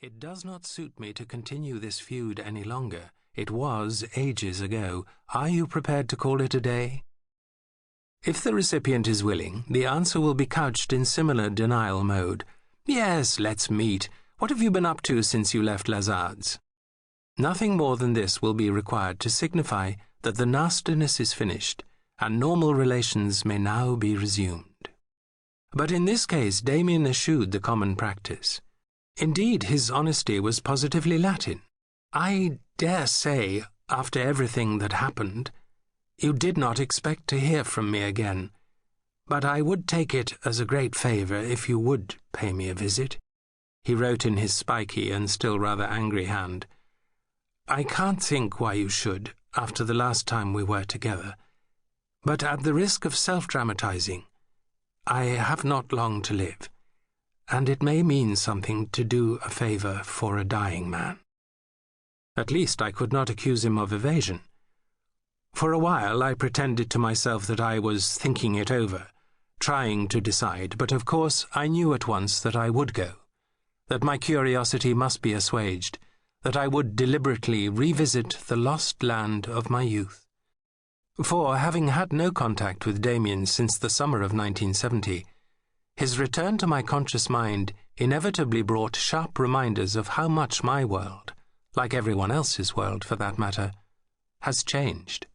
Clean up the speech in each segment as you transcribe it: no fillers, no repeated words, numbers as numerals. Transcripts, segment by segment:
It does not suit me to continue this feud any longer. It was ages ago. Are you prepared to call it a day? If the recipient is willing, the answer will be couched in similar denial mode. Yes, let's meet. What have you been up to since you left Lazard's? Nothing more than this will be required to signify that the nastiness is finished, and normal relations may now be resumed. But in this case, Damian eschewed the common practice. Indeed, his honesty was positively Latin. I dare say, after everything that happened, you did not expect to hear from me again, but I would take it as a great favour if you would pay me a visit. He wrote in his spiky and still rather angry hand. I can't think why you should, after the last time we were together, but at the risk of self-dramatizing, I have not long to live, and it may mean something to do a favour for a dying man. At least I could not accuse him of evasion. For a while I pretended to myself that I was thinking it over, trying to decide, but of course I knew at once that I would go, that my curiosity must be assuaged, that I would deliberately revisit the lost land of my youth. For, having had no contact with Damian since the summer of 1970, his return to my conscious mind inevitably brought sharp reminders of how much my world, like everyone else's world for that matter, has changed.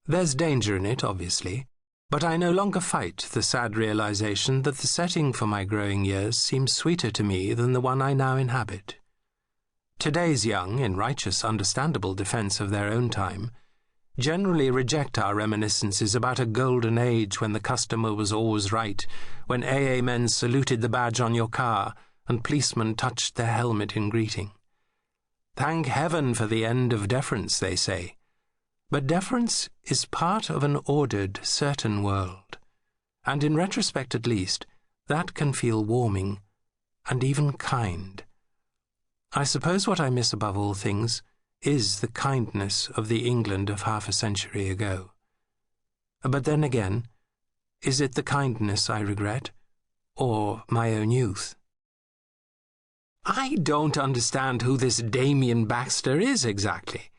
There's danger in it, obviously, but I no longer fight the sad realization that the setting for my growing years seems sweeter to me than the one I now inhabit. Today's young, in righteous, understandable defense of their own time, generally reject our reminiscences about a golden age when the customer was always right, when AA men saluted the badge on your car and policemen touched their helmet in greeting. Thank heaven for the end of deference, they say. But deference is part of an ordered, certain world, and in retrospect at least, that can feel warming and even kind. I suppose what I miss above all things is the kindness of the England of half a century ago. But then again, is it the kindness I regret, or my own youth? I don't understand who this Damian Baxter is exactly.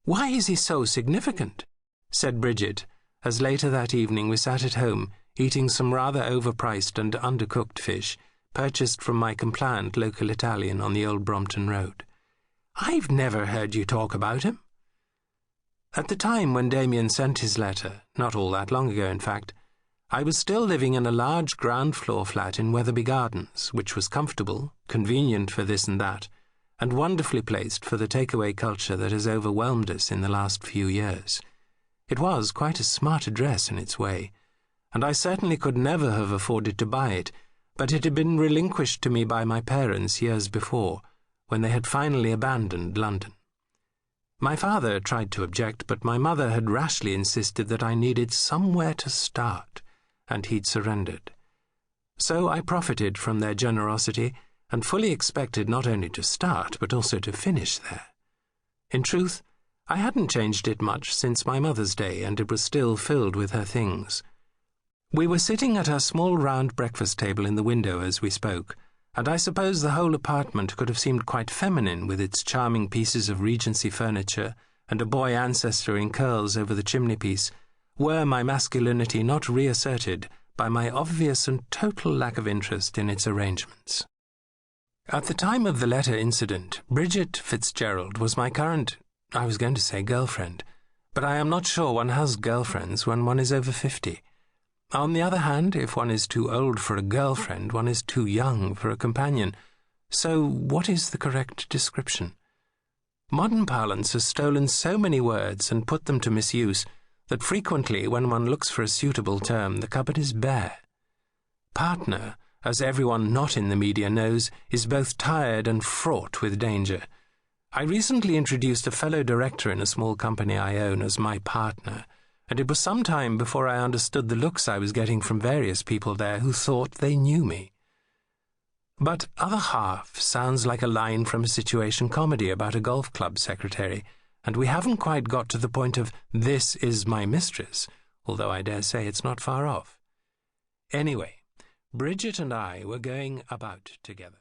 Why is he so significant? Said Bridget, as later that evening we sat at home, eating some rather overpriced and undercooked fish, purchased from my compliant local Italian on the old Brompton Road. I've never heard you talk about him. At the time when Damian sent his letter, not all that long ago in fact, I was still living in a large ground-floor flat in Wetherby Gardens, which was comfortable, convenient for this and that, and wonderfully placed for the takeaway culture that has overwhelmed us in the last few years. It was quite a smart address in its way, and I certainly could never have afforded to buy it, but it had been relinquished to me by my parents years before, when they had finally abandoned London. My father tried to object, but my mother had rashly insisted that I needed somewhere to start, and he'd surrendered. So I profited from their generosity and fully expected not only to start, but also to finish there. In truth, I hadn't changed it much since my mother's day, and it was still filled with her things. We were sitting at our small round breakfast table in the window as we spoke, and I suppose the whole apartment could have seemed quite feminine with its charming pieces of Regency furniture and a boy ancestor in curls over the chimney-piece, were my masculinity not reasserted by my obvious and total lack of interest in its arrangements. At the time of the letter incident, Bridget Fitzgerald was my current, I was going to say girlfriend, but I am not sure one has girlfriends when one is over 50. On the other hand, if one is too old for a girlfriend, one is too young for a companion. So what is the correct description? Modern parlance has stolen so many words and put them to misuse that frequently when one looks for a suitable term, the cupboard is bare. Partner, as everyone not in the media knows, is both tired and fraught with danger. I recently introduced a fellow director in a small company I own as my partner, and it was some time before I understood the looks I was getting from various people there who thought they knew me. But other half sounds like a line from a situation comedy about a golf club secretary, and we haven't quite got to the point of "this is my mistress," although I dare say it's not far off. Anyway, Bridget and I were going about together.